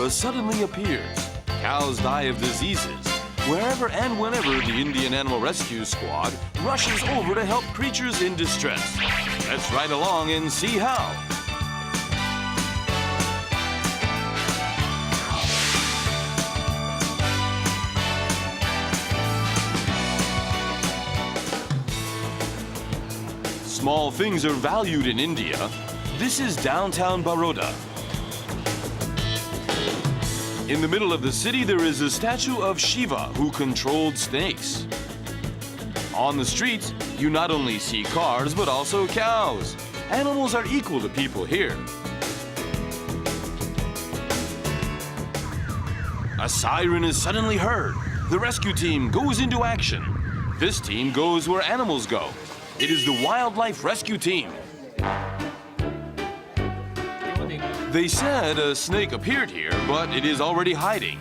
cobra suddenly appears. Cows die of diseases. Wherever and whenever the Indian Animal Rescue Squad rushes over to help creatures in distress. Let's ride along and see how. Small things are valued in India. This is downtown Baroda. In the middle of the city, there is a statue of Shiva who controlled snakes. On the streets, you not only see cars, but also cows. Animals are equal to people here. A siren is suddenly heard. The rescue team goes into action. This team goes where animals go. It is the wildlife rescue team. They said a snake appeared here, but it is already hiding.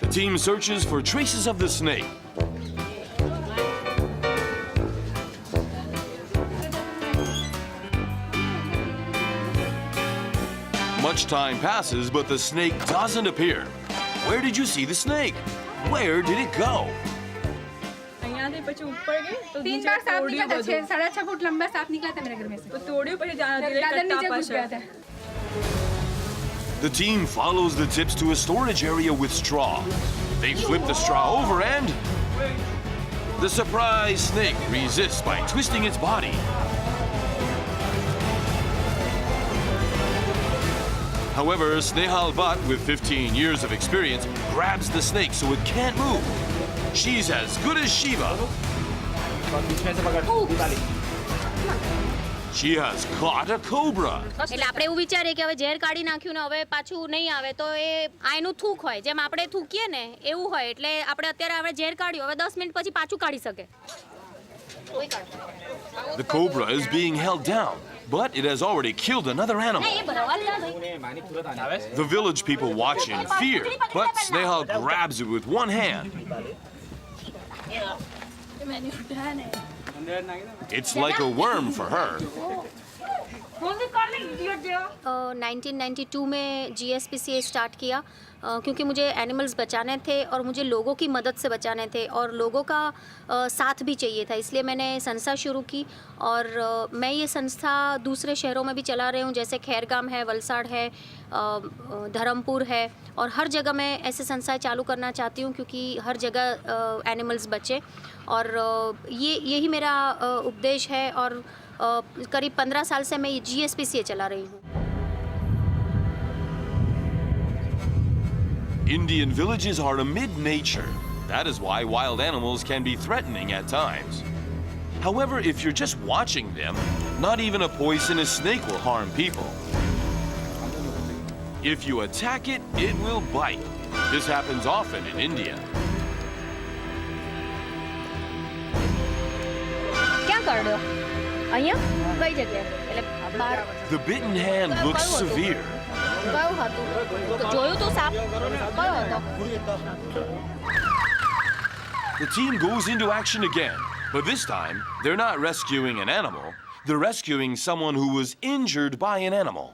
The team searches for traces of the snake. Much time passes, but the snake doesn't appear. Where did you see the snake? Where did it go? तीन बार सांप निकला था, 6.5 foot लंबा सांप निकला था मेरे घर में से। तो तोड़ियो पर दादा नीचे घुस गया था। The team follows the tips to a storage area with straw. They flip the straw over and the surprise snake resists by twisting its body. However, Snehal Bhatt, with 15 years of experience, grabs the snake so it can't move. She's as good as Shiva. She has caught a cobra. એટલે આપણે એવું વિચારીએ કે હવે ઝેર કાઢી નાખ્યું ને હવે પાછું નહીં આવે તો એ આયનું થૂક હોય જેમ આપણે થૂકીએ ને એવું હોય એટલે આપણે અત્યારે આપણે ઝેર કાઢ્યું હવે 10 મિનિટ પછી પાછું કાઢી શકે. The cobra is being held down, but it has already killed another animal. The village people watch in fear, but Snehal grabs it with one hand. It's like a worm for her. 1992 में GSPCA start किया क्योंकि मुझे animals बचाने थे और मुझे लोगों की मदद से बचाने थे और लोगों का साथ भी चाहिए था, इसलिए मैंने संस्था शुरू की और मैं ये संस्था दूसरे शहरों में भी चला रही हूँ, जैसे खैरगाम है, वलसाड़ है, धर्मपुर है और हर जगह मैं ऐसे संस्थाएं चालू करना चाहती हूँ क्योंकि हर जगह एनिमल्स बचे और यही मेरा उपदेश है और करीब 15 साल से मैं ये GSPCA चला रही हूँ. Indian villages are amid nature. That is why wild animals can be threatening at times. However, if you're just watching them, not even a poisonous snake will harm people. If you attack it, it will bite. This happens often in India. क्या कर रहे हो? અહીંયા કઈ જગ્યાએ? એટલે બહાર. The bitten hand looks severe. કયો હતું? જોયું તો સાપ કયો હતો? The team goes into action again, but this time they're not rescuing an animal. They're rescuing someone who was injured by an animal.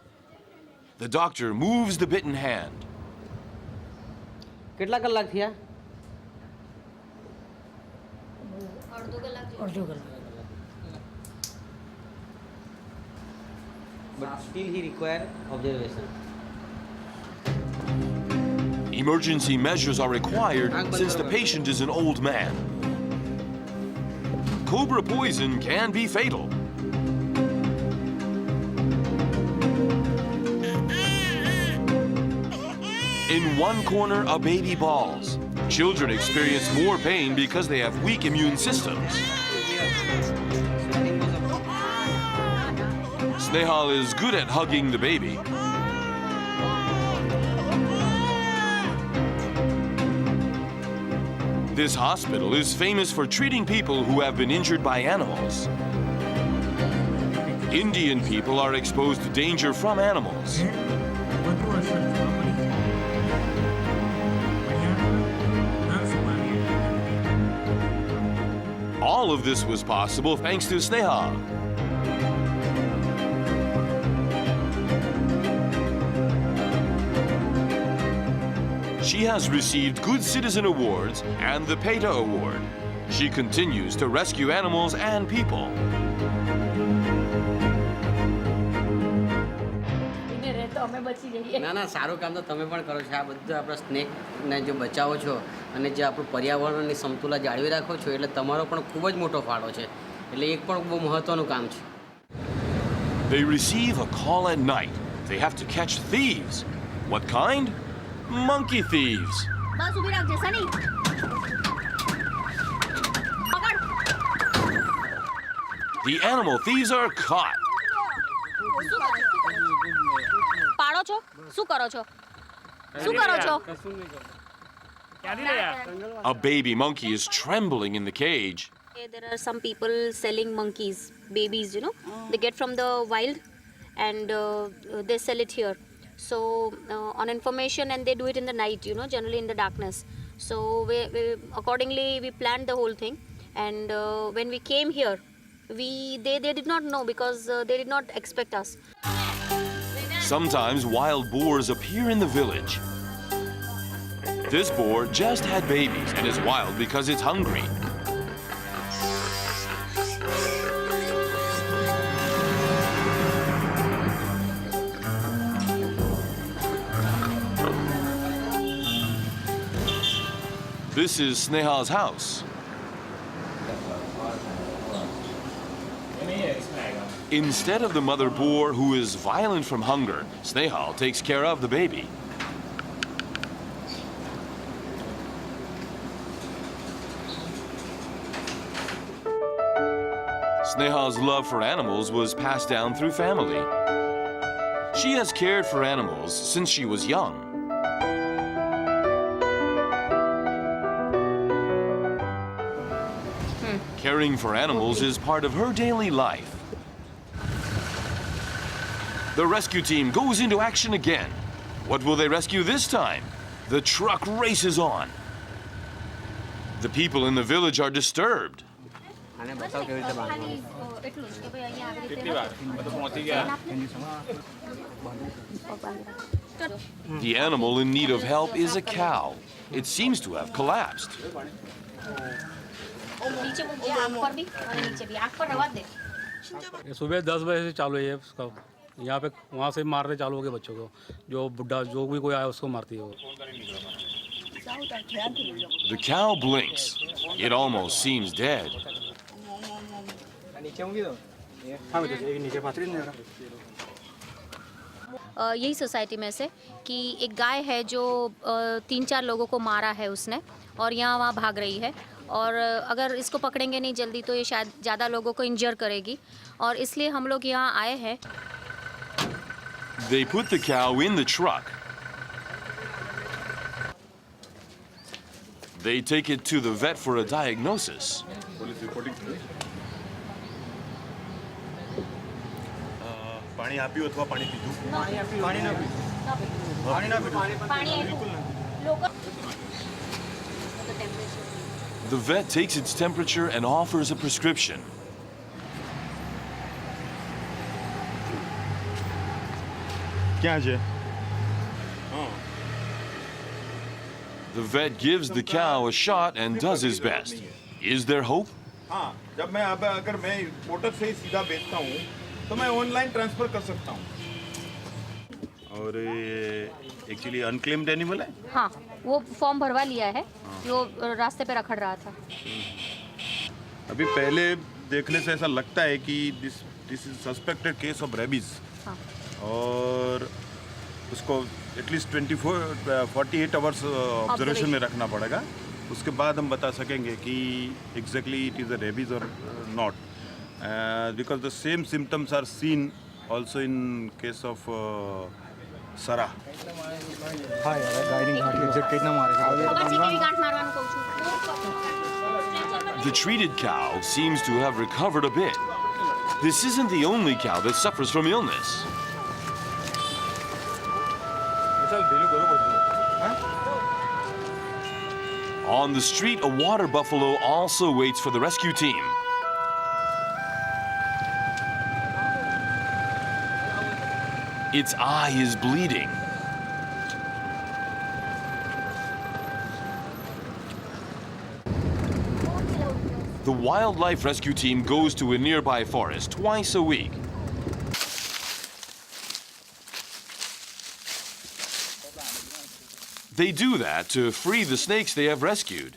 The doctor moves the bitten hand. કેટલા કલાક થયા? અડધો કલાક. But still he require observation. Emergency measures are required since the patient is an old man. Cobra poison can be fatal. In one corner, a baby bawls. Children experience more pain because they have weak immune systems. Snehal is good at hugging the baby. This hospital is famous for treating people who have been injured by animals. Indian people are exposed to danger from animals. All of this was possible thanks to Snehal. She has received Good Citizen Awards and the PETA Award. She continues to rescue animals and people. ના ના સારું કામ તો તમે પણ કરો છો આ બધું આપણા સ્નેકને જો બચાવો છો અને જે આપણું પર્યાવરણની સમતુલા જાળવી રાખો છો એટલે તમારો પણ ખૂબ જ મોટો ફાળો છે એટલે એક પણ બહુ મહત્વનું કામ છે. They receive a call at night. They have to catch thieves. What kind? Monkey thieves. બસ ઊભી રાખજે સની. પકડ. The animal thieves are caught. પાડો છો? શું કરો છો? શું કરો છો? A baby monkey is trembling in the cage. There are some people selling monkeys, babies, you know. They get from the wild and they sell it here. So on information, and they do it in the night, you know, generally in the darkness. So we accordingly we planned the whole thing, and when we came here, they did not know because they did not expect us. Sometimes wild boars appear in the village. This boar just had babies and is wild because it's hungry. This is Sneha's house. Instead of the mother boar who is violent from hunger, Snehal takes care of the baby. Sneha's love for animals was passed down through family. She has cared for animals since she was young. Caring for animals is part of her daily life. The rescue team goes into action again. What will they rescue this time? The truck races on. The people in the village are disturbed. આને બતાવો કેવી રીતે બાંધવાનું. એટલું જ કે ભાઈ અહીંયા આવી રીતે The animal in need of help is a cow. It seems to have collapsed. नीचे मुझे आँख पर भी और नीचे भी आँख पर रवा दे. ये सुबह 10 बजे से चालू है ये उसका यहाँ पे वहाँ से मारने चालू हो गए बच्चों को जो बुढ़ा जो भी कोई आया उसको मारती है वो. The cow blinks. It almost seems dead. यही सोसाइटी में से कि एक गाय है जो 3-4 लोगों को मारा है उसने और यहाँ वहाँ भाग रही है और अगर इसको पकड़ेंगे नहीं जल्दी तो ये शायद ज़्यादा लोगों को इंजर करेगी और इसलिए हम लोग यहाँ आए हैं. They put the cow in the truck. They take it to the vet for a diagnosis. પાણી આપ્યું અથવા પાણી પીધું? पानी The vet takes its temperature and offers a prescription. ક્યાં છે? The vet gives the cow a shot and does his best. Is there hope? हाँ, जब मैं अब अगर मैं मोटर से ही सीधा बेचता हूँ तो मैं ऑनलाइन ट्रांसफर कर सकता हूँ. और ये एक्चुअली अनक्लेम्ड एनिमल है. हाँ वो फॉर्म भरवा लिया है जो रास्ते पे रखड़ रहा था. अभी पहले देखने से ऐसा लगता है कि this is suspected case of rabies. और उसको एटलीस्ट 48 आवर्स ऑब्जर्वेशन में रखना पड़ेगा. उसके बाद हम बता सकेंगे कि exactly it is a rabies और not. Because the same symptoms are seen also in case of सरा. The treated cow seems to have recovered a bit. This isn't the only cow that suffers from illness. On the street, a water buffalo also waits for the rescue team. Its eye is bleeding. The wildlife rescue team goes to a nearby forest twice a week. They do that to free the snakes they have rescued.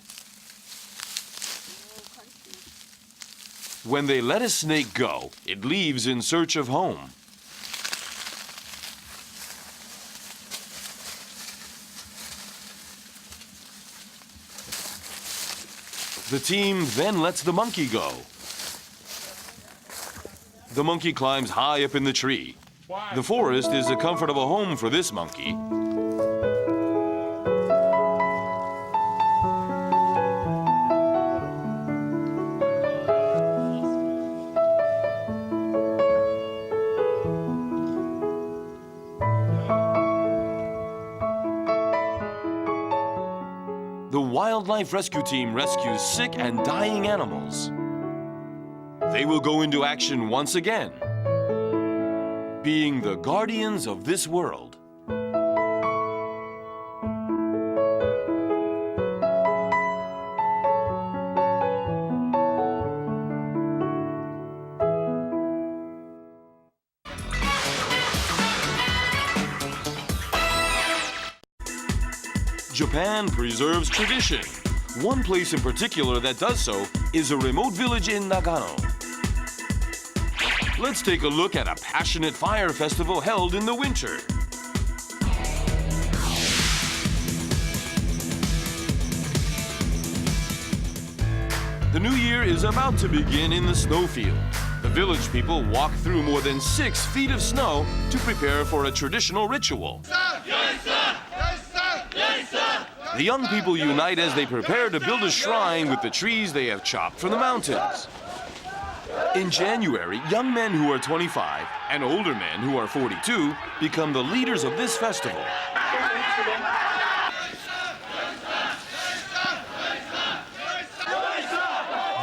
When they let a snake go, it leaves in search of home. The team then lets the monkey go. The monkey climbs high up in the tree. The forest is a comfortable home for this monkey. The wildlife rescue team rescues sick and dying animals. They will go into action once again, being the guardians of this world. Japan preserves tradition. One place in particular that does so is a remote village in Nagano. Let's take a look at a passionate fire festival held in the winter. The new year is about to begin in the snowfield. The village people walk through more than 6 feet of snow to prepare for a traditional ritual. The young people unite as they prepare to build a shrine with the trees they have chopped from the mountains. In January, young men who are 25 and older men who are 42 become the leaders of this festival.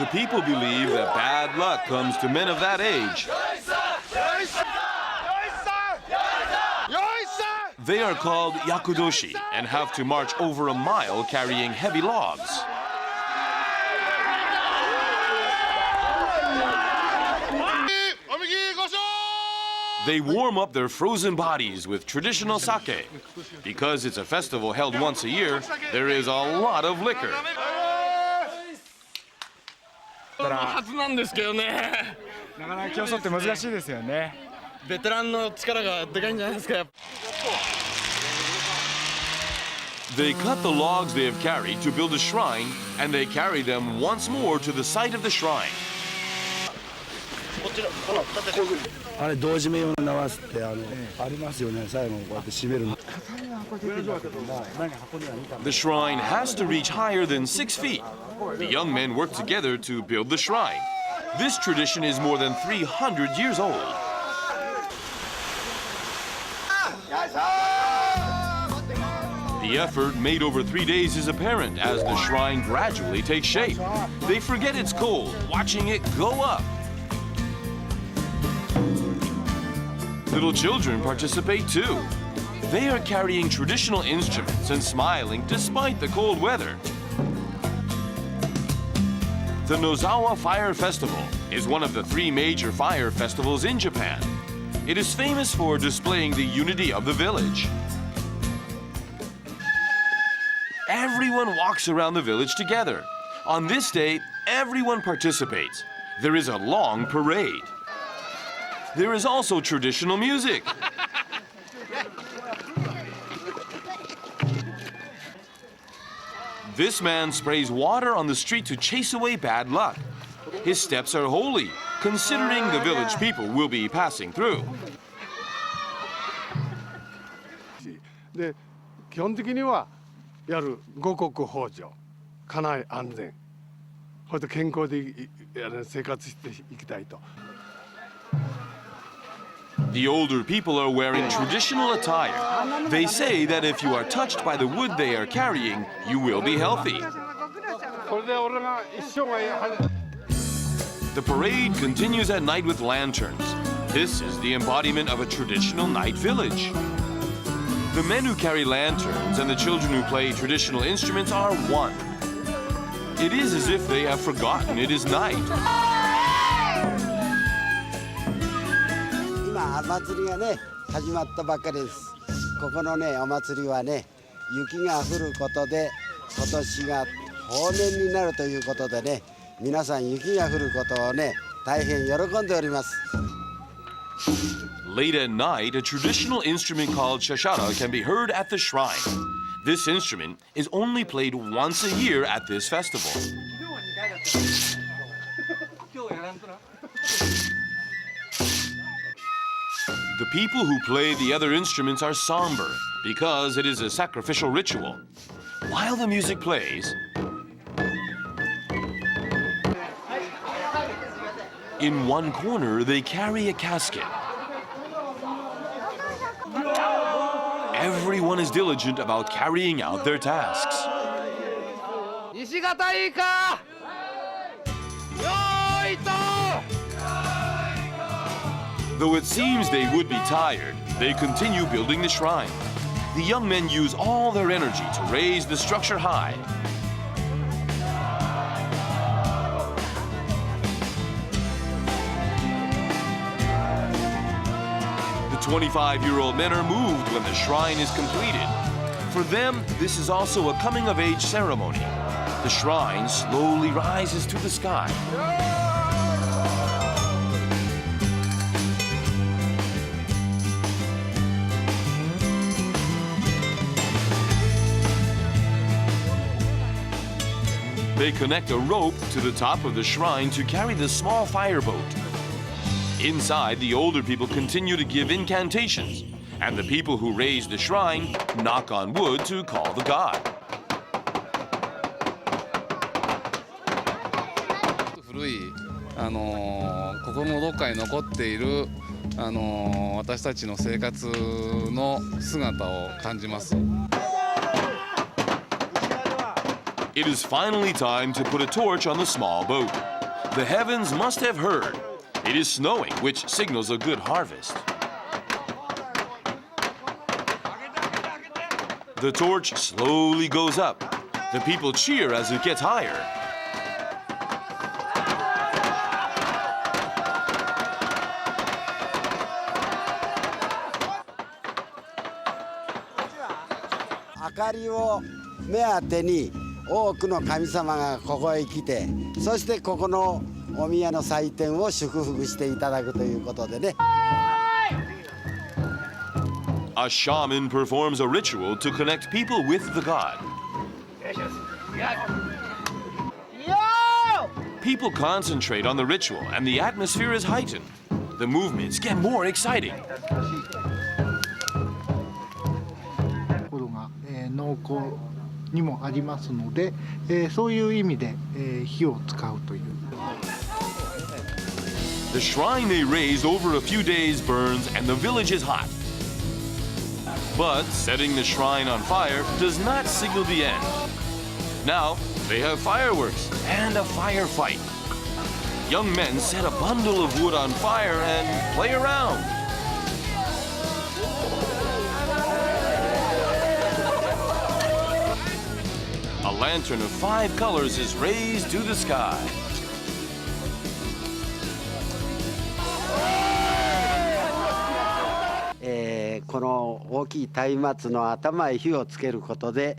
The people believe that bad luck comes to men of that age. They are called yakudoshi and have to march over a mile carrying heavy logs. They warm up their frozen bodies with traditional sake. Because it's a festival held once a year, there is a lot of liquor. はずなんですけどね。なかなか競争って難しいですよね。ベテランの力がでかいんじゃないですか。They cut the logs they have carried to build a shrine, and they carry them once more to the site of the shrine. あれ同時目用の縄ってありますよね。最後こうやって締めるの。 The shrine has to reach higher than 6 feet. The young men work together to build the shrine. This tradition is more than 300 years old. The effort made over 3 days is apparent as the shrine gradually takes shape. They forget it's cold, watching it go up. Little children participate too. They are carrying traditional instruments and smiling despite the cold weather. The Nozawa Fire Festival is one of the 3 major fire festivals in Japan. It is famous for displaying the unity of the village. Everyone walks around the village together. On this day, everyone participates. There is a long parade. There is also traditional music. This man sprays water on the street to chase away bad luck. His steps are holy, considering the village people will be passing through. で基本的にはやる五穀豊穣、家内安全、これで健康で生活していきたいと。 The older people are wearing traditional attire. They say that if you are touched by the wood they are carrying, you will be healthy. The parade continues at night with lanterns. This is the embodiment of a traditional night village. The men who carry lanterns and the children who play traditional instruments are one. it is as if they have forgotten it is night. 今お祭りがね始まったばっかりです。ここのねお祭りはね雪が降ることで今年が豊年になるということでね皆さん雪が降ることをね大変喜んでおります。 Late at night, a traditional instrument called shashara can be heard at the shrine. This instrument is only played once a year at this festival. The people who play the other instruments are somber because it is a sacrificial ritual. While the music plays, in one corner they carry a casket. Everyone is diligent about carrying out their tasks. Though it seems they would be tired, they continue building the shrine. The young men use all their energy to raise the structure high. The 25-year-old men are moved when the shrine is completed. For them, this is also a coming-of-age ceremony. The shrine slowly rises to the sky. They connect a rope to the top of the shrine to carry the small fireboat. Inside, the older people continue to give incantations, and the people who raise the shrine knock on wood to call the god. 古い心のどっかに残っている私たちの生活の姿を感じます。 It is finally time to put a torch on the small boat. The heavens must have heard. It is snowing, which signals a good harvest. The torch slowly goes up. The people cheer as it gets higher. Akariを目当てに多くの神様がここへ来て、そしてここのお宮の祭典を祝福していただくということでね。A shaman performs a ritual to connect people with the god. People concentrate on the ritual and the atmosphere is heightened. The movements get more exciting. 農耕にもありますので、そういう意味で、火を使うという。The shrine they raised over a few days burns and the village is hot. But setting the shrine on fire does not signal the end. Now they have fireworks and a firefight. Young men set a bundle of wood on fire and play around. A lantern of 5 colors is raised to the sky. Eh, この大きい松明の頭へ火をつけることで、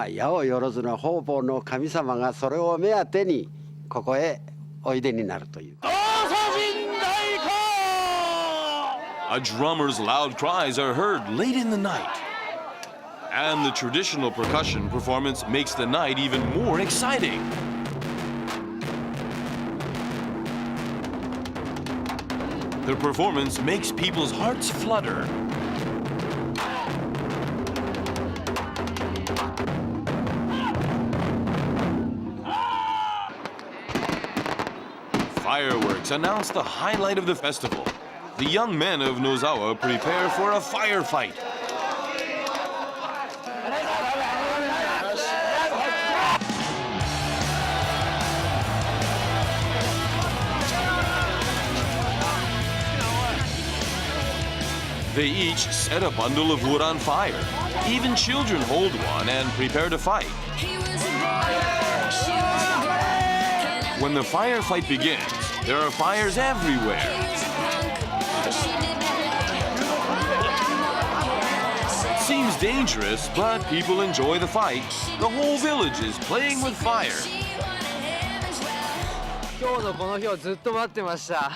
矢をよろずの方々の神様がそれを目当てにここへおいでになるという。A drummer's loud cries are heard late in the night. And the traditional percussion performance makes the night even more exciting. The performance makes people's hearts flutter. Fireworks announce the highlight of the festival. The young men of Nozawa prepare for a firefight. They each set a bundle of wood on fire. Even children hold one and prepare to fight. When the firefight begins, there are fires everywhere. It seems dangerous, but people enjoy the fight. The whole village is playing with fire. 今日のこの日をずっと待ってました。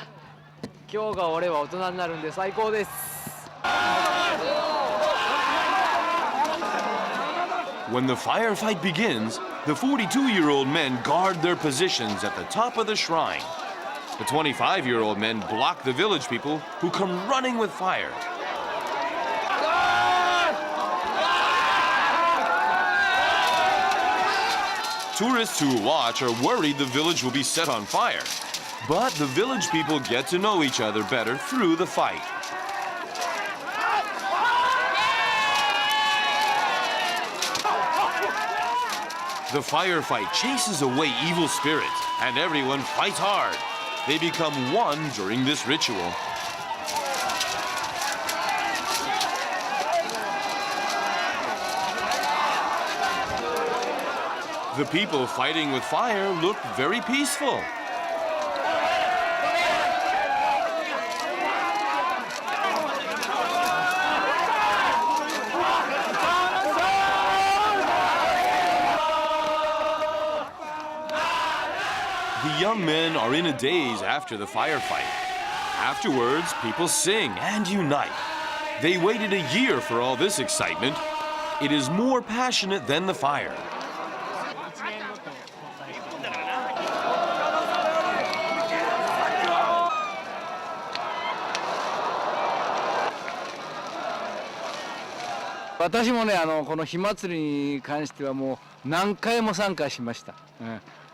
今日が俺は大人になるんで最高です。When the firefight begins, the 42-year-old men guard their positions at the top of the shrine. The 25-year-old men block the village people who come running with fire. Tourists who watch are worried the village will be set on fire. But the village people get to know each other better through the fight. The firefight chases away evil spirits, and everyone fights hard. They become one during this ritual. The people fighting with fire look very peaceful. The young men are in a daze after the firefight. Afterwards, people sing and unite. They waited a year for all this excitement. It is more passionate than the fire.私もね、この火祭りに関してはもう何回も参加しました。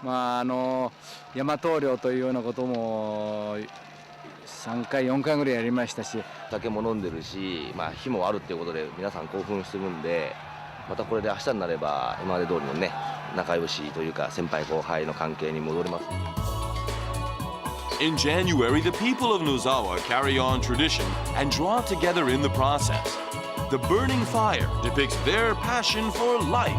まあ大和漁というようなことも3回4回ぐらいやりましたし、酒も飲んでるし、まあ火もあるっていうことで皆さん興奮してるんで、またこれで明日になれば今まで通りのね仲良しというか先輩後輩の関係に戻ります。In January, the people of Nozawa carry on tradition and draw together in the process. The burning fire depicts their passion for life.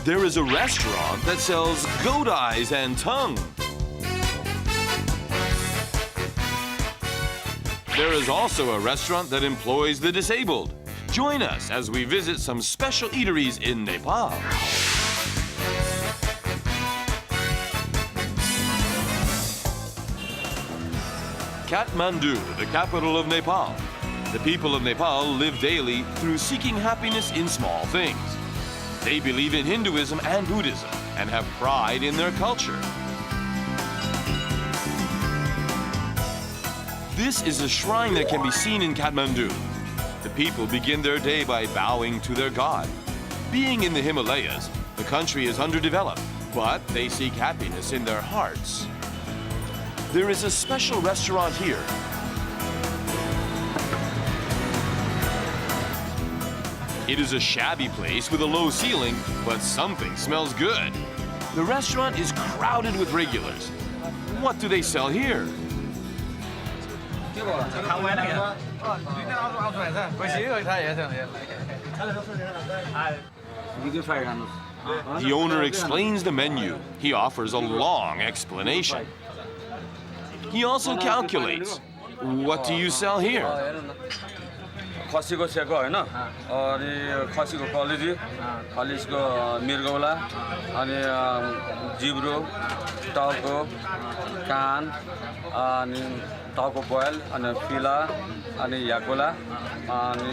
There is a restaurant that sells goat eyes and tongue. There is also a restaurant that employs the disabled. Join us as we visit some special eateries in Nepal. Kathmandu, the capital of Nepal. The people of Nepal live daily through seeking happiness in small things. They believe in Hinduism and Buddhism and have pride in their culture. This is a shrine that can be seen in Kathmandu. The people begin their day by bowing to their god. Being in the Himalayas, the country is underdeveloped, but they seek happiness in their hearts. There is a special restaurant here. It is a shabby place with a low ceiling, but something smells good. The restaurant is crowded with regulars. What do they sell here? The owner explains the menu. He offers a long explanation. He also calculates. What do you sell here? खसीको Seiko हैन अनि खसीको कलेजी खलिसको मिर्गौला अनि जिब्रो टाउको कान अनि टाउको बोयल अनि फिला अनि याकोला अनि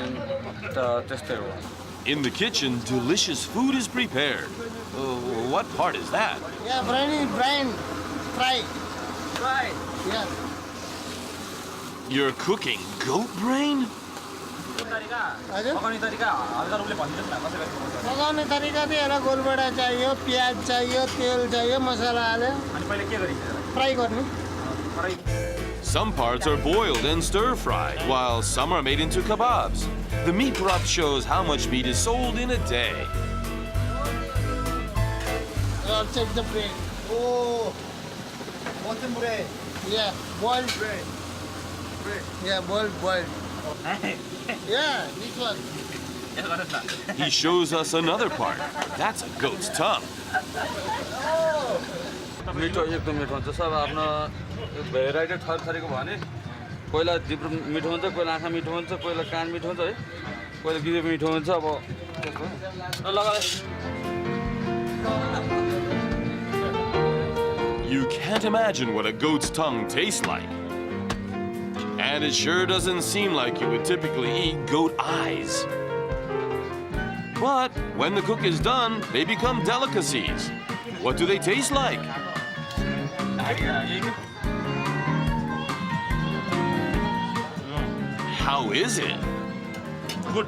त्यस्तै हो. In the kitchen, delicious food is prepared. What part is that? Yeah, brain, fry. Fry. Yeah. You're cooking goat brain? पकाउने तरिका चाहिँ एउटा गोलबडा चाहियो, प्याज चाहियो, तेल चाहियो, मसला हाल्यो. अनि पहिले के गरिन्छ? फ्राई गर्नु. Some parts are boiled and stir-fried, while some are made into kebabs. The meat prop shows how much meat is sold in a day. Check the brain. Oh, what's the brain? Yeah, boiled. Yeah, boiled. Yeah, this one. He shows us another part. That's a goat's tongue. मिठो एकदम मिठो हुन्छ सब आफ्नो variety थरीको भयो भने पहिला जिब्रो मिठो हुन्छ पहिला आँखा मिठो हुन्छ पहिला कान मिठो हुन्छ है पहिला गिरे मिठो हुन्छ अब You can't imagine what a goat's tongue tastes like. And it sure doesn't seem like you would typically eat goat eyes. But when the cook is done, they become delicacies. What do they taste like? How is it? Good.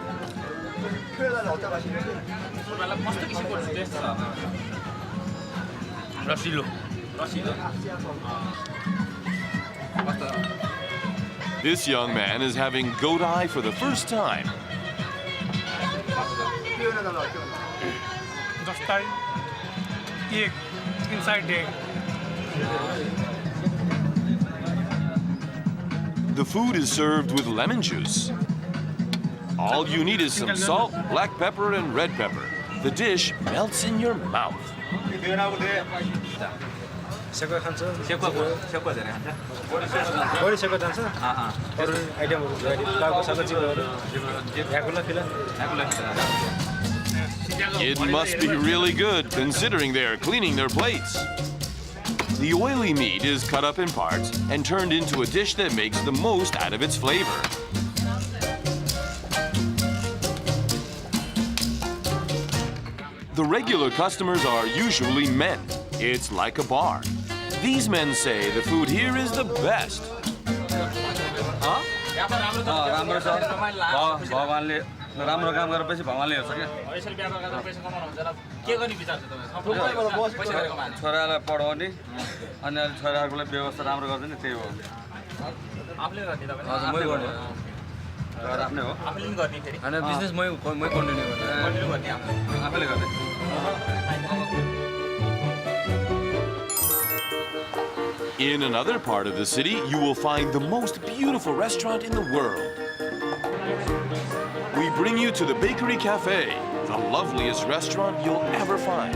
This young man is having goat eye for the first time. The food is served with lemon juice. All you need is some salt, black pepper, and red pepper. The dish melts in your mouth. It must be really good considering they are cleaning their plates. The oily meat is cut up in parts and turned into a dish that makes the most out of its flavor. The regular customers are usually men. It's like a bar. These men say the food here is the best. राम्रो छ भगवानले राम्रो काम गरेपछि भगवानले हेर्छ क्या छोरालाई पढाउने अनि छोराहरूको लागि व्यवस्था राम्रो गर्दैन त्यही हो आफूले गर्ने तपाईँ मै गर्ने आफ्नै हो आफूले पनि गर्ने फेरि हैन बिजनेस मै कन्टिन्यू गर्ने आफूले गर्ने In another part of the city, you will find the most beautiful restaurant in the world. We bring you to the Bakery Cafe, the loveliest restaurant you'll ever find.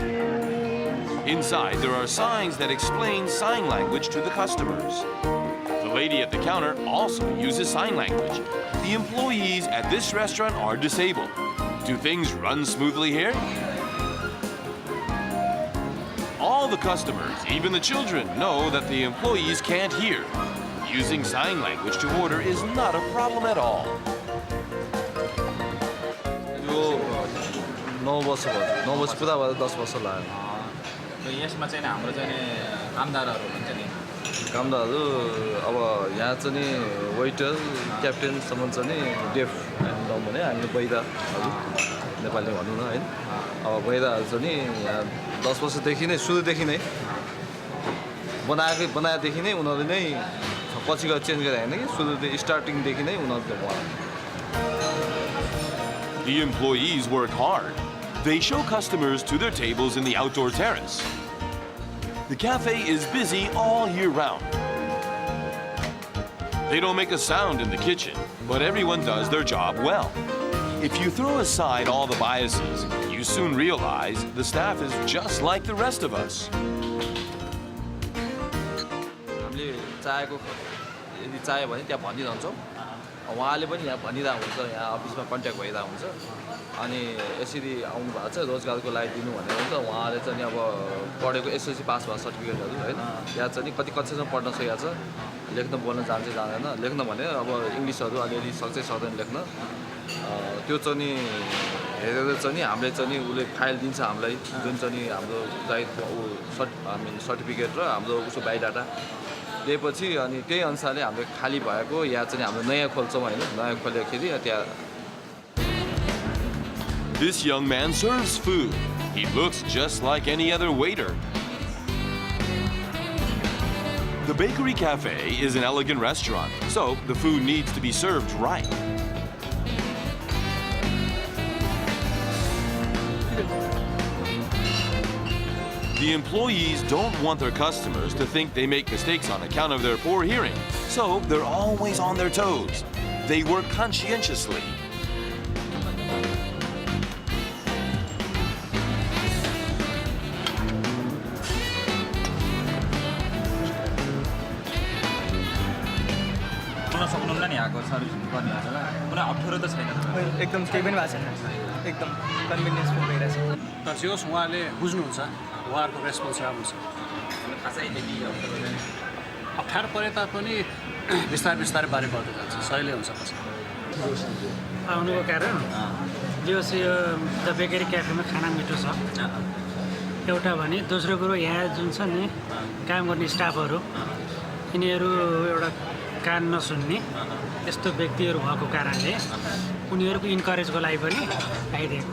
Inside, there are signs that explain sign language to the customers. The lady at the counter also uses sign language. The employees at this restaurant are disabled. Do things run smoothly here? All the customers, even the children, know that the employees can't hear. Using sign language to order is not a problem at all. यो 9 वर्ष भयो 9 वर्ष पुरा भएर 10 वर्ष लाग्यो यसमा चाहिँ हाम्रो चाहिँ कामदारहरू हुन्छ नि कामदारहरू अब यहाँ चाहिँ नि वेटर क्याप्टेनसम्म चाहिँ नि डेफ एकदम भने हामी बहिदाहरू नेपालीमा भनौँ न हैन अब बहिदाहरू चाहिँ नि यहाँ 10 वर्षदेखि नै सुरुदेखि नै बनाएदेखि नै उनीहरूले नै पछि गएर चेन्ज गरे हैन कि सुरुदेखि स्टार्टिङदेखि नै उनीहरूले बनाए The employees work hard. They show customers to their tables in the outdoor terrace. The cafe is busy all year round. They don't make a sound in the kitchen, but everyone does their job well. If you throw aside all the biases, you soon realize the staff is just like the rest of us. हामीले चाहेको यदि चाह्यो भने त्यहाँ भनिरहन्छौँ उहाँले पनि यहाँ भनिरहेको हुन्छ यहाँ अफिसमा कन्ट्याक्ट भइरहेको हुन्छ अनि यसरी आउनु भएको छ रोजगारको लागि दिनु भनेर त उहाँले चाहिँ अब पढेको एसएलसी पास भएको सर्टिफिकेटहरू हैन यहाँ चाहिँ कति कक्षासम्म पढ्न सकेको छ लेख्न बोल्न जान्छ जान्दैन लेख्न भने अब इङ्ग्लिसहरू अलिअलि सक्छ सक्दैन लेख्न त्यो चाहिँ नि हेरेर चाहिँ नि हामीले चाहिँ नि उसले फाइल दिन्छ हामीलाई जुन चाहिँ नि हाम्रो सर्टिफिकेट र हाम्रो उसको बायोडाटा दिएपछि अनि त्यही अनुसारले हाम्रो खाली भएको या चाहिँ हाम्रो नयाँ खोल्छौँ हैन नयाँ खोल्दाखेरि त्यहाँ This young man serves food. He looks just like any other waiter. The Bakery Cafe is an elegant restaurant, so the food needs to be served right. The employees don't want their customers to think they make mistakes on account of their poor hearing, so they're always on their toes. They work conscientiously. सक्नुहुन्न नि यहाँको service गर्नेहरूलाई कुनै अप्ठ्यारो त छैन एकदम केही पनि भएको छैन एकदम कन्भिनियन्सफुल भइरहेछ तर जे होस् उहाँले बुझ्नुहुन्छ उहाँहरूको रेस्पोन्स राम्रो छ अप्ठ्यारो परे तापनि बिस्तारै बिस्तारै बारे बढ्दै जान्छ सहिले हुन्छ पछि आउनुको कारण जे होस् यो द बेकरी क्याफेमा खाना मिठो छ एउटा भने दोस्रो कुरो यहाँ जुन छ नि काम गर्ने स्टाफहरू यिनीहरू एउटा कान नसुन्ने यस्तो व्यक्तिहरू भएको कारणले उनीहरूको इन्करेजको लागि पनि आइदिएको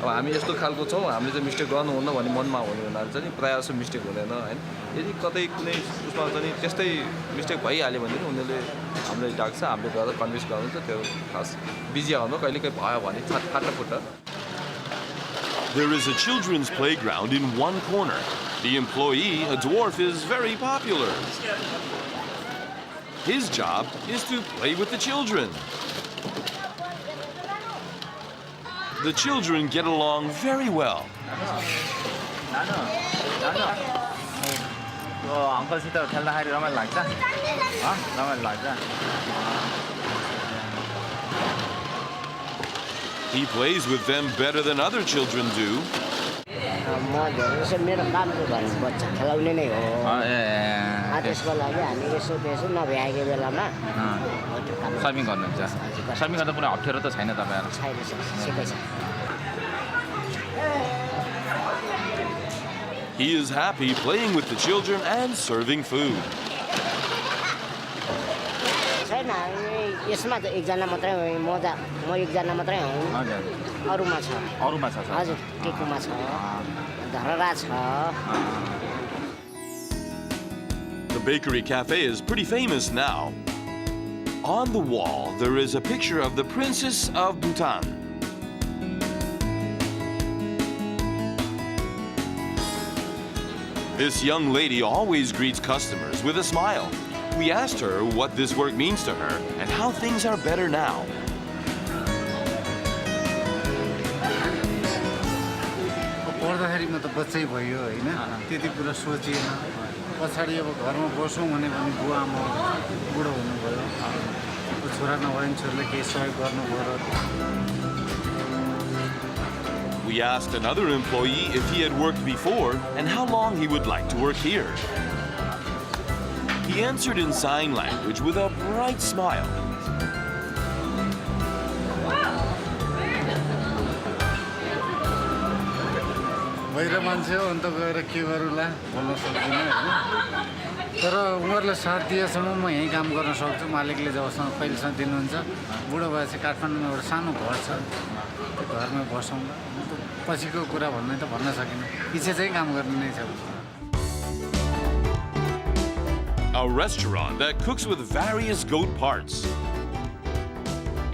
अब हामी यस्तो खालको छौँ हामीले चाहिँ मिस्टेक गर्नुहुन्न भन्ने मनमा हुने हुनाले चाहिँ प्रायः जस्तो मिस्टेक हुँदैन होइन यदि कतै कुनै उसमा चाहिँ त्यस्तै मिस्टेक भइहाल्यो भने उनीहरूले हामीले डाक्छ हामीले गरेर कन्भिन्स गर्नुहुन्छ त्यो खास बिजी हुनु कहिलेकाहीँ भयो भने फाटाफुट्टा There is a children's playground in one corner. The employee, a dwarf, is very popular. His job is to play with the children. The children get along very well. अङ्कलसित खेल्दाखेरि रमाइलो लाग्छ रमाइलो लाग्छ He plays with them better than other children do. म धेरै मेरो काम चाहिँ घरमा बच्चा खेलाउने नै हो त्यसको लागि हामी यसो त्यसो नभ्याएको बेलामा सर्भिङ गर्नुहुन्छ सर्भिङ गर्दा कुनै अप्ठ्यारो त छैन तपाईँहरू छैन सिकै छ He is happy playing with the children and serving food. छैन यसमा त एकजना मात्रै हो म एकजना मात्रै हो अरूमा छ हजुर टेकुमा छ धरहरा छ The bakery cafe is pretty famous now. On the wall, there is a picture of the Princess of Bhutan. This young lady always greets customers with a smile. We asked her what this work means to her and how things are better now. पढ्दाखेरिमा त बच्चै भयो होइन त्यति कुरा सोचिएन पछाडि अब घरमा बसौँ भने बुवा आमा बुढो हुनुभयो छोरा नभए छोरीले केही सहयोग गर्नु पर्यो We asked another employee if he had worked before and how long he would like to work here. He answered in sign language with a bright smile. बाहिर मान्छे हो अन्त गएर के गरौँला बोल्न सक्दिनँ होइन तर उनीहरूले साथ दिएसम्म म यहीँ काम गर्न सक्छु मालिकले जबसम्म पहिलेसम्म दिनुहुन्छ बुढो भएपछि काठमाडौँमा एउटा सानो घर छ त्यो घरमा बसौँला पछिको कुरा भन्ने त भन्न सकिनँ इच्छा चाहिँ काम गर्ने नै छ A restaurant that cooks with various goat parts.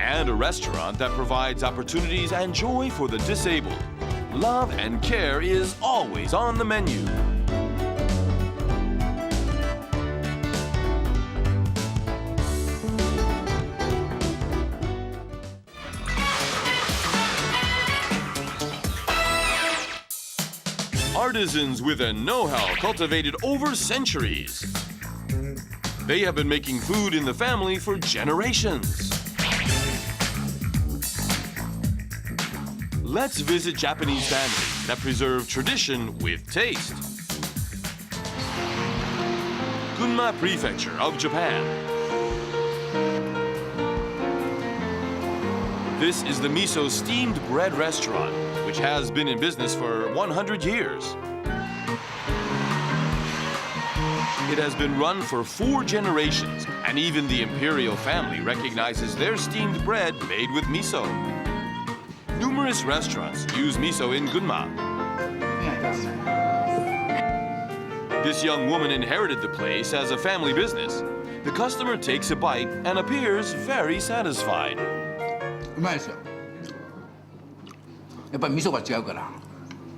And a restaurant that provides opportunities and joy for the disabled. Love and care is always on the menu. Artisans with a know-how cultivated over centuries. They have been making food in the family for generations. Let's visit Japanese families that preserve tradition with taste. Gunma Prefecture of Japan. This is the miso steamed bread restaurant, which has been in business for 100 years. It has been run for 4 generations, and even the imperial family recognizes their steamed bread made with miso. Numerous restaurants use miso in Gunma. This young woman inherited the place as a family business. The customer takes a bite and appears very satisfied. うまいですよ。やっぱり味噌が違うから。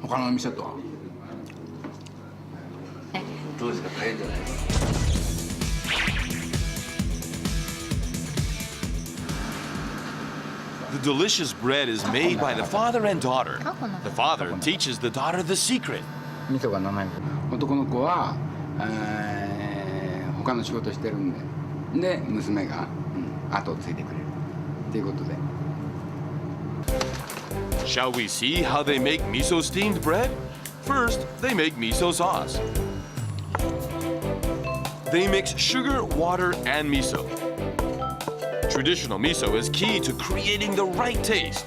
他の店とは。どうですか、大変じゃないですか。The delicious bread is made by the father and daughter. The father teaches the daughter the secret. 味噌が7円。男の子は、他の仕事してるんで、で娘が、後をついてくれるっていうことで。Shall we see how they make miso steamed bread? First, they make miso sauce. They mix sugar, water, and miso. Traditional miso is key to creating the right taste.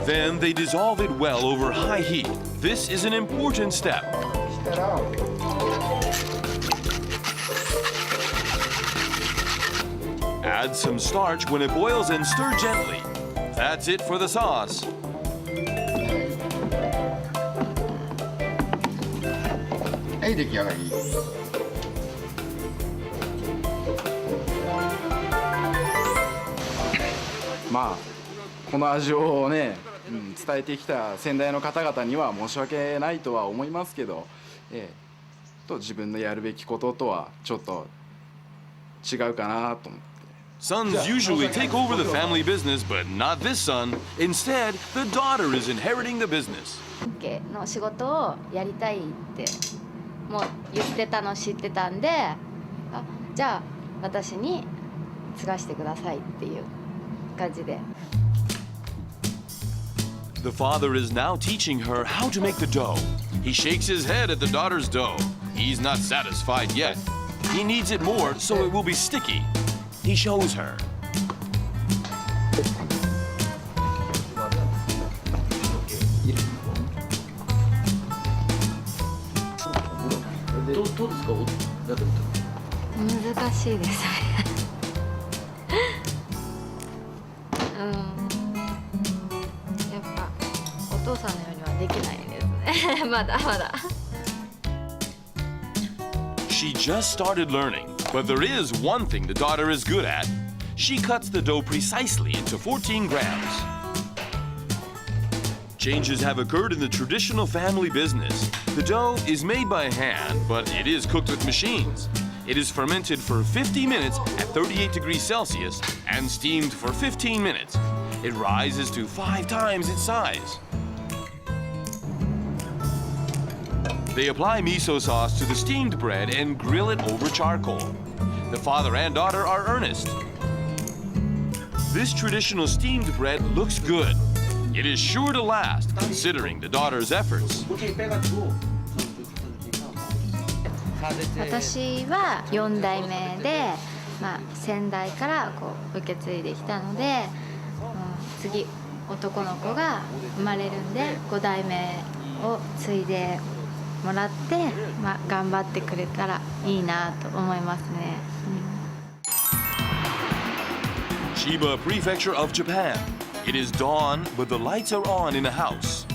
Then they dissolve it well over high heat. This is an important step. Add some starch when it boils and stir gently. That's it for the sauce. Hey, 出来上がり。まあこの味をね、伝えてきた先代の方々には申し訳ないとは思いますけど、自分のやるべきこととはちょっと違うかなと思って。Sons usually take over the family business, but not this son. Instead, the daughter is inheriting the business. の仕事をやりたいってもう言ってたの知ってたんで、じゃあ私に継がしてくださいっていう感じで。The father is now teaching her how to make the dough. He shakes his head at the daughter's dough. He's not satisfied yet. He needs it more so it will be sticky. He shows her. .難しいです。やっぱお父さんのようにはできないですね。まだまだ。She just started learning, but there is one thing the daughter is good at. She cuts the dough precisely into 14 grams. Changes have occurred in the traditional family business. The dough is made by hand, but it is cooked with machines. It is fermented for 50 minutes at 38 degrees Celsius and steamed for 15 minutes. It rises to 5 times its size. They apply miso sauce to the steamed bread and grill it over charcoal. The father and daughter are earnest. This traditional steamed bread looks good. It is sure to last, considering the daughter's efforts. 私は4代目で、先代からこう受け継いできたので、次男の子が生まれるんで5代目を継いでもらって、頑張ってくれたらいいなと思いますね。Chiba Prefecture of Japan. It is dawn, but the lights are on in a house.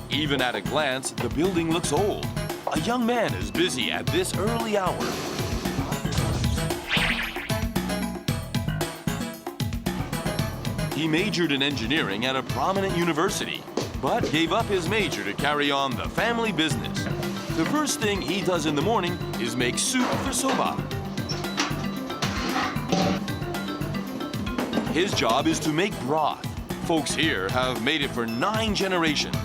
Even at a glance, the building looks old. A young man is busy at this early hour. He majored in engineering at a prominent university, but gave up his major to carry on the family business. The first thing he does in the morning is make soup for soba. His job is to make broth. Folks here have made it for 9 generations.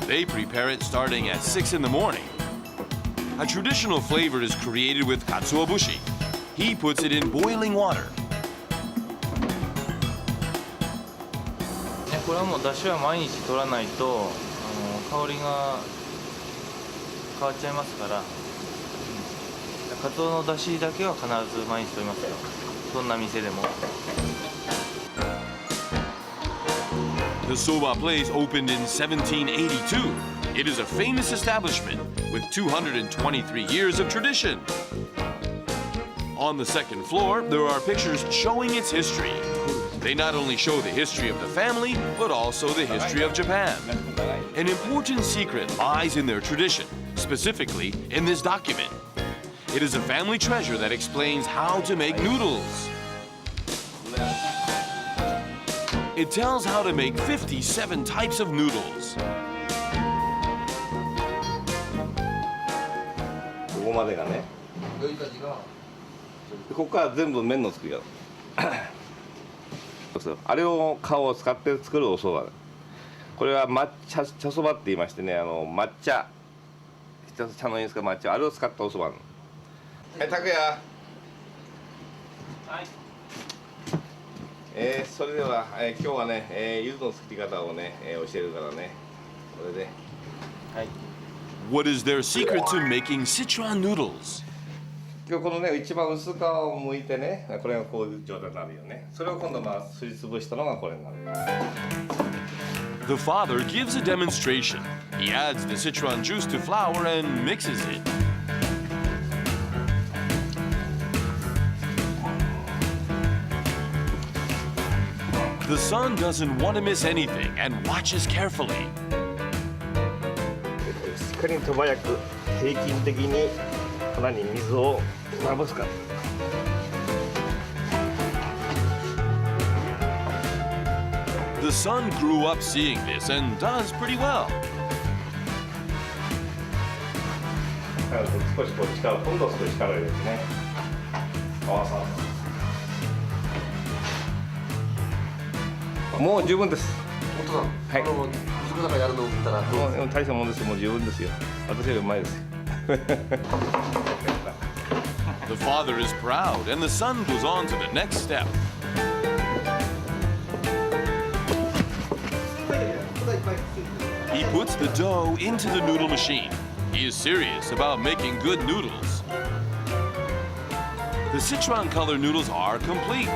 They prepare it starting at 6 in the morning. A traditional flavor is created with katsuobushi. He puts it in boiling water. これはもう出汁は毎日取らないと香りが変わっちゃいますから、カツオの出汁だけは必ず毎日取りますよ。どんな店でも。The soba place opened in 1782. It is a famous establishment with 223 years of tradition. On the second floor, there are pictures showing its history. They not only show the history of the family, but also the history of Japan. An important secret lies in their tradition, specifically in this document. It is a family treasure that explains how to make noodles. It tells how to make 57 types of noodles. ここまでがね。ここから全部麺の作り方。あれを皮を使って作るお蕎麦。これは抹茶茶そばって言いましてね、抹茶茶のいいですか抹茶あれを使ったお蕎麦。はい、拓也。はい。それでは、今日はね、柚子の作り方をね、教えるからね。これで。はい。What is their secret to making Sichuan noodles? 今日このね一番薄皮を剥いてね、これがこういう状態になるよね。それを今度すりつぶしたのがこれになる。The father gives a demonstration. He adds the Sichuan juice to flour and mixes it. The son doesn't want to miss anything and watches carefully. しっかりと素早く平均的に粉に水をまぶすか。The son grew up seeing this and does pretty well. 少しこう力、今度は少し力を入れてね。もう十分です。本当だ。はい。息子だからやるのを見たらもう大したもんですよ。もう十分ですよ。私よりうまいですよ。The father is proud, and the son goes on to the next step. He puts the dough into the noodle machine. He is serious about making good noodles. The Sichuan color noodles are complete.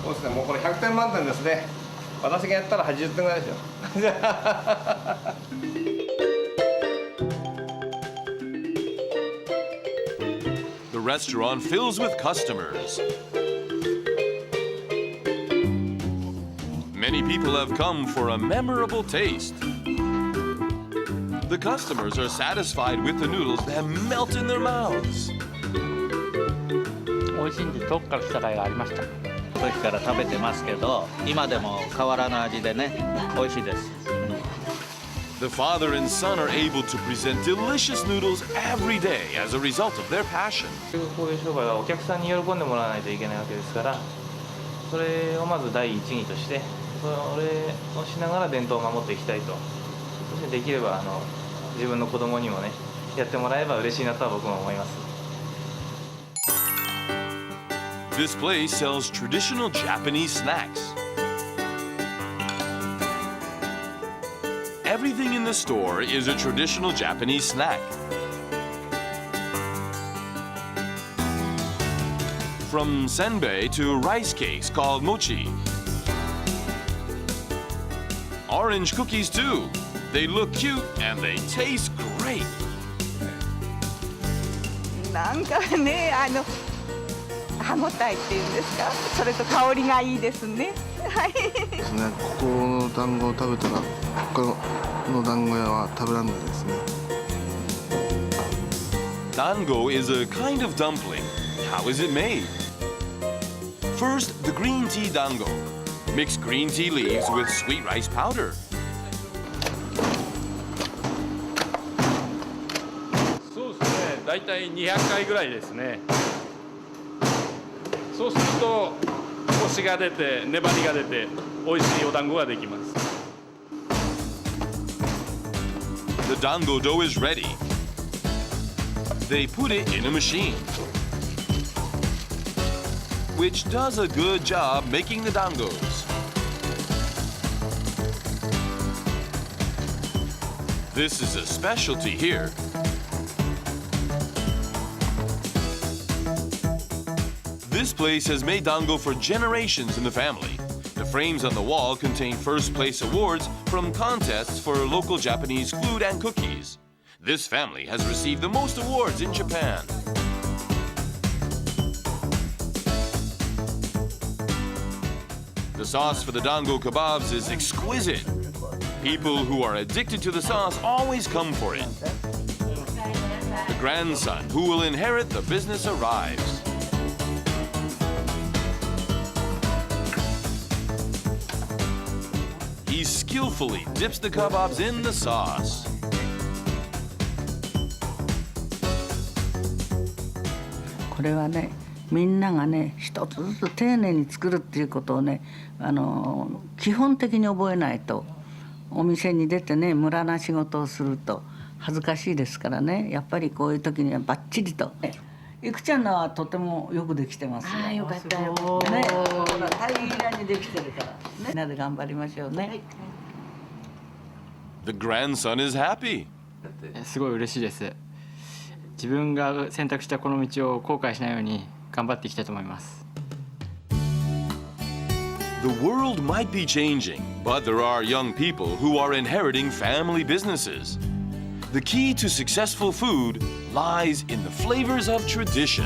Well, もうこれ100点満点ですね。私がやったら80点ぐらいですよ。The restaurant fills with customers. Many people have come for a memorable taste. The customers are satisfied with the noodles that melt in their mouths. 美味しいんで遠くから来た甲斐がありました。時から食べてますけど、今でも変わらぬ味でね、美味しいです。The father and son are able to present delicious noodles every day as a result of their passion. こういう商売はお客さんに喜んでもらわないといけないわけですから、それをまず第一義として、それをしながら伝統を守っていきたいと。そしてできれば自分の子供にもね、やってもらえば嬉しいなとは僕も思います。This place sells traditional Japanese snacks. Everything in the store is a traditional Japanese snack. From senbei to rice cakes called mochi. Orange cookies too. They look cute and they taste great. なんかね、歯ごたえっていうんですか、それと香りがいいですね。はい。ですね。ここの団子を食べたら他の団子屋は食べられないですね。Dango is a kind of dumpling. How is it made? First, the green tea dango. Mix green tea leaves with sweet rice powder. そうですね。だいたい200回ぐらいですね。そうするとコシが出て粘りが出て美味しいお団子ができます。The dango dough is ready. They put it in a machine, which does a good job making the dangos. This is a specialty here. This place has made dango for generations in the family. The frames on the wall contain first place awards from contests for local Japanese food and cookies. This family has received the most awards in Japan. The sauce for the dango kebabs is exquisite. People who are addicted to the sauce always come for it. The grandson who will inherit the business arrives. skillfully dips the kebabs in the sauce. これはね、みんながね一つずつ丁寧に作るっていうことをね、基本的に覚えないとお店に出てね無駄な仕事をすると恥ずかしいですからね。やっぱりこういう時にはバッチリと。いくちゃんのはとてもよくできてますよ。ああよかったよ。ね、ほら平らにできてるから、ね、みんなで頑張りましょうね。The grandson is happy. すごい嬉しいです。自分が選択したこの道を後悔しないように頑張っていきたいと思います。The world might be changing, but there are young people who are inheriting family businesses. The key to successful food lies in the flavors of tradition.